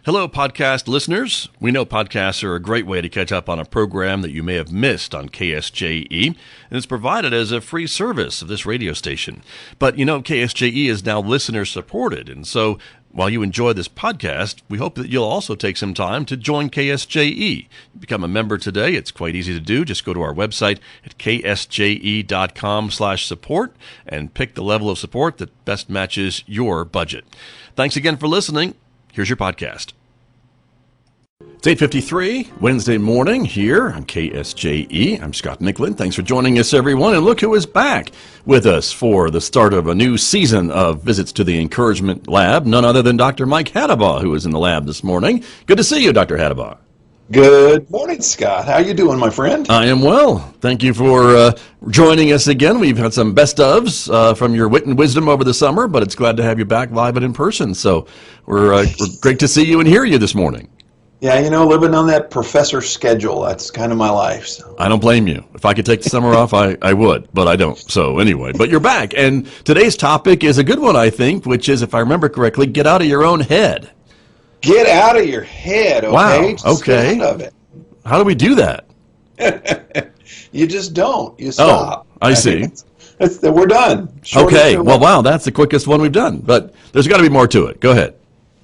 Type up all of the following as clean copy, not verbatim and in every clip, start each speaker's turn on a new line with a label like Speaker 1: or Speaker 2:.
Speaker 1: Hello, podcast listeners. We know podcasts are a great way to catch up on a program that you may have missed on KSJE, and it's provided as a free service of this radio station. But, KSJE is now listener-supported, and so while you enjoy this podcast, we hope that you'll also take some time to join KSJE. Become a member today. It's quite easy to do. Just go to our website at ksje.com/support and pick the level of support that best matches your budget. Thanks again for listening. Here's your podcast. It's 8:53, Wednesday morning here on KSJE. I'm Scott Nicklin. Thanks for joining us, everyone. And look who is back with us for the start of a new season of Visits to the Encouragement Lab. None other than Dr. Mike Hattabaugh, who is in the lab this morning. Good to see you, Dr. Hattabaugh.
Speaker 2: Good morning, Scott. How you doing, my friend?
Speaker 1: I am well. Thank you for joining us again. We've had some best ofs from your wit and wisdom over the summer, but it's glad to have you back live and in person. So we're great to see you and hear you this morning.
Speaker 2: Yeah, living on that professor schedule, that's kind of my life. So.
Speaker 1: I don't blame you. If I could take the summer off, I would, but I don't. So anyway, but you're back. And today's topic is a good one, I think, which is, if I remember correctly, get out of your own head.
Speaker 2: Get out of your head, okay?
Speaker 1: Wow,
Speaker 2: Just
Speaker 1: okay.
Speaker 2: Get out of it.
Speaker 1: How do we do that?
Speaker 2: You just don't. You stop.
Speaker 1: Oh, I see.
Speaker 2: We're done.
Speaker 1: Okay, well, wow, that's the quickest one we've done, but there's got to be more to it. Go ahead.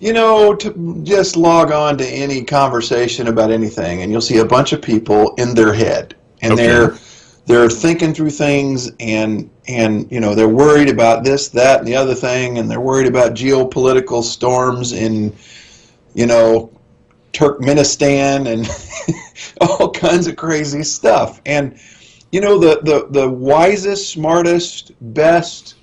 Speaker 2: To just log on to any conversation about anything, and you'll see a bunch of people in their head, and
Speaker 1: Okay.
Speaker 2: they're thinking through things, and they're worried about this, that, and the other thing, and they're worried about geopolitical storms in Turkmenistan and all kinds of crazy stuff. And the wisest, smartest, best,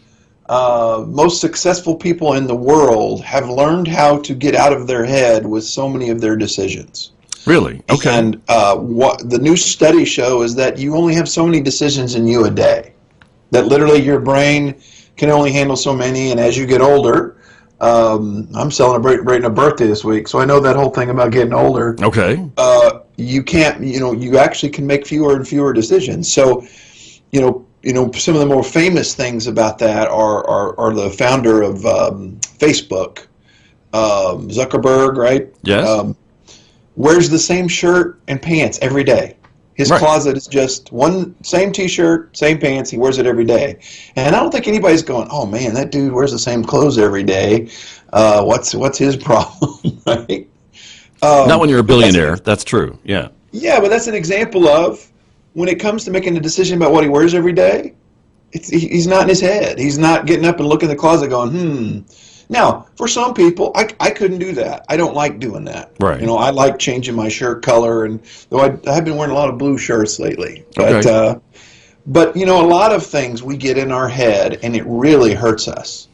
Speaker 2: most successful people in the world have learned how to get out of their head with so many of their decisions.
Speaker 1: Really? Okay.
Speaker 2: And what the new studies show is that you only have so many decisions in you a day. That literally your brain can only handle so many, and as you get older, I'm celebrating a birthday this week, so I know that whole thing about getting older.
Speaker 1: Okay.
Speaker 2: You can't, you actually can make fewer and fewer decisions. So, some of the more famous things about that are the founder of Facebook, Zuckerberg, right?
Speaker 1: Yes.
Speaker 2: Wears the same shirt and pants every day. His
Speaker 1: Right.
Speaker 2: closet is just same T-shirt, same pants. He wears it every day. And I don't think anybody's going, oh man, that dude wears the same clothes every day. What's his problem, right?
Speaker 1: Not when you're a billionaire. That's true. Yeah.
Speaker 2: Yeah, but that's an example of when it comes to making a decision about what he wears every day, he's not in his head. He's not getting up and looking in the closet going, Now, for some people, I couldn't do that. I don't like doing that.
Speaker 1: Right.
Speaker 2: I like changing my shirt color, and though I have been wearing a lot of blue shirts lately. But,
Speaker 1: Okay.
Speaker 2: a lot of things we get in our head, and it really hurts us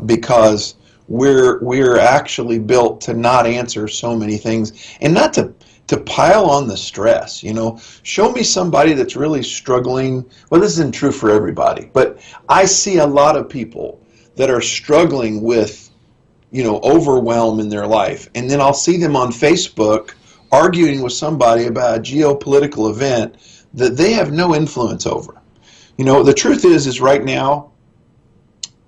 Speaker 2: because we're actually built to not answer so many things and not to pile on the stress. Show me somebody that's really struggling. Well, this isn't true for everybody, but I see a lot of people that are struggling with, overwhelm in their life. And then I'll see them on Facebook arguing with somebody about a geopolitical event that they have no influence over. The truth is right now,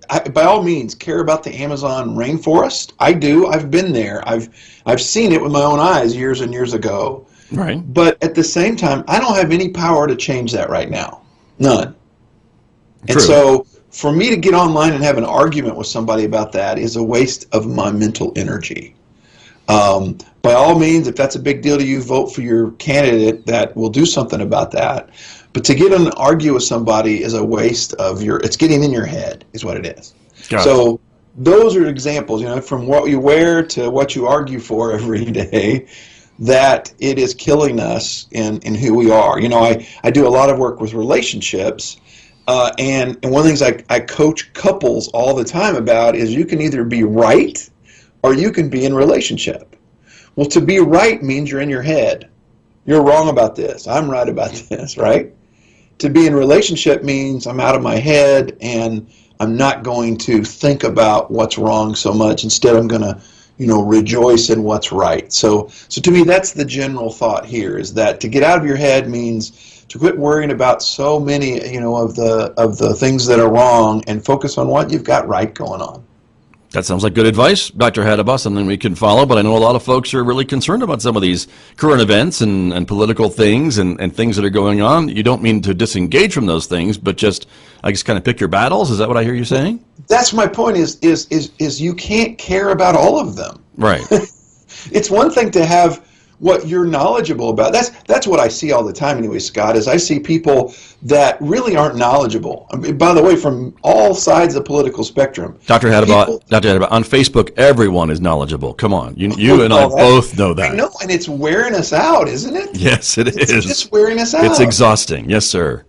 Speaker 2: I, by all means, care about the Amazon rainforest. I do. I've been there. I've seen it with my own eyes years and years ago.
Speaker 1: Right.
Speaker 2: But at the same time, I don't have any power to change that right now. None.
Speaker 1: True.
Speaker 2: And so for me to get online and have an argument with somebody about that is a waste of my mental energy. By all means, if that's a big deal to you, vote for your candidate that will do something about that. But to get in and argue with somebody is a waste of it's getting in your head is what it is. So those are examples, from what you wear to what you argue for every day, that it is killing us in who we are. I do a lot of work with relationships. And one of the things I coach couples all the time about is you can either be right or you can be in relationship. Well, to be right means you're in your head. You're wrong about this. I'm right about this, right? To be in relationship means I'm out of my head and I'm not going to think about what's wrong so much. Instead, I'm going to, rejoice in what's right. So to me, that's the general thought here, is that to get out of your head means to quit worrying about so many, of the things that are wrong and focus on what you've got right going on.
Speaker 1: That sounds like good advice, Dr. Hattabaugh, something we can follow, but I know a lot of folks are really concerned about some of these current events and political things and things that are going on. You don't mean to disengage from those things, but just, I guess, kind of pick your battles? Is that what I hear you saying?
Speaker 2: That's my point is you can't care about all of them.
Speaker 1: Right.
Speaker 2: It's one thing to have what you're knowledgeable about. That's what I see all the time anyway, Scott, is I see people that really aren't knowledgeable. I mean, by the way, from all sides of the political spectrum.
Speaker 1: Dr. Hattabaugh, on Facebook, everyone is knowledgeable. Come on. You and I both know that.
Speaker 2: I know, and it's wearing us out, isn't it?
Speaker 1: Yes, it is.
Speaker 2: It's just wearing us out.
Speaker 1: It's exhausting. Yes, sir.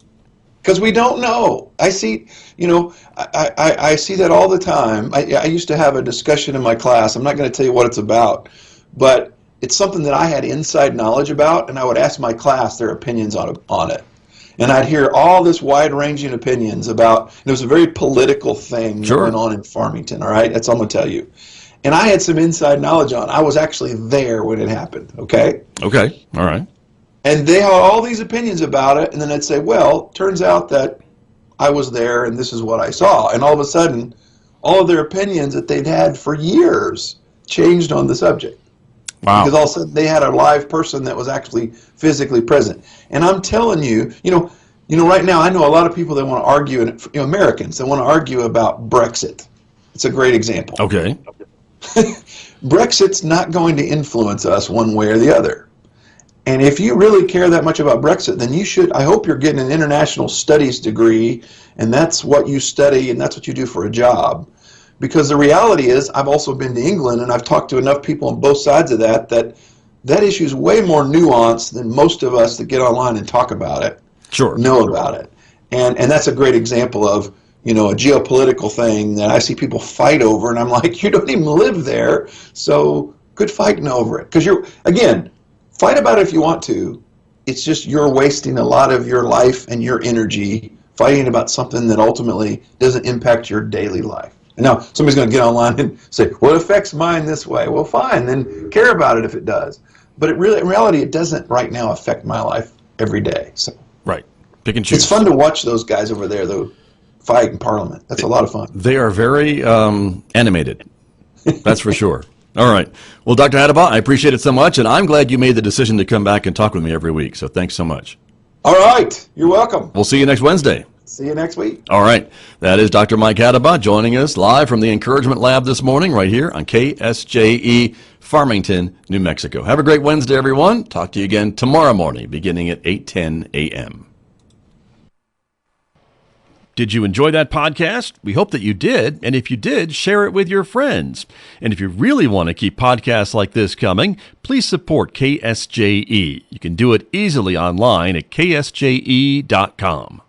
Speaker 2: Because we don't know. I see, I see that all the time. I used to have a discussion in my class. I'm not going to tell you what it's about, but it's something that I had inside knowledge about, and I would ask my class their opinions on it. And I'd hear all this wide-ranging opinions about, it was a very political thing that went on in Farmington, all right? That's all I'm going to tell you. And I had some inside knowledge on it. I was actually there when it happened, okay?
Speaker 1: Okay, all right.
Speaker 2: And they had all these opinions about it, and then I'd say, well, turns out that I was there, and this is what I saw. And all of a sudden, all of their opinions that they'd had for years changed on the subject.
Speaker 1: Wow.
Speaker 2: Because all of a sudden they had a live person that was actually physically present. And I'm telling you, right now I know a lot of people that want to argue, and Americans that want to argue about Brexit. It's a great example.
Speaker 1: Okay.
Speaker 2: Brexit's not going to influence us one way or the other. And if you really care that much about Brexit, then you should, I hope you're getting an international studies degree, and that's what you study and that's what you do for a job. Because the reality is, I've also been to England, and I've talked to enough people on both sides of that issue is way more nuanced than most of us that get online and talk about it know about it. And that's a great example of, a geopolitical thing that I see people fight over, and I'm like, you don't even live there, so good fighting over it. Because again, fight about it if you want to. It's just you're wasting a lot of your life and your energy fighting about something that ultimately doesn't impact your daily life. Now, somebody's going to get online and say, well, it affects mine this way. Well, fine, then care about it if it does. But in reality, it doesn't right now affect my life every day. So
Speaker 1: right. Pick and choose.
Speaker 2: It's fun to watch those guys over there, though, fight in Parliament. That's a lot of fun.
Speaker 1: They are very animated. That's for sure. All right. Well, Dr. Hattabaugh, I appreciate it so much, and I'm glad you made the decision to come back and talk with me every week. So thanks so much.
Speaker 2: All right. You're welcome.
Speaker 1: We'll see you next Wednesday.
Speaker 2: See you next week.
Speaker 1: All right. That is Dr. Mike Hattabaugh joining us live from the Encouragement Lab this morning right here on KSJE, Farmington, New Mexico. Have a great Wednesday, everyone. Talk to you again tomorrow morning beginning at 8:10 a.m. Did you enjoy that podcast? We hope that you did. And if you did, share it with your friends. And if you really want to keep podcasts like this coming, please support KSJE. You can do it easily online at ksje.com.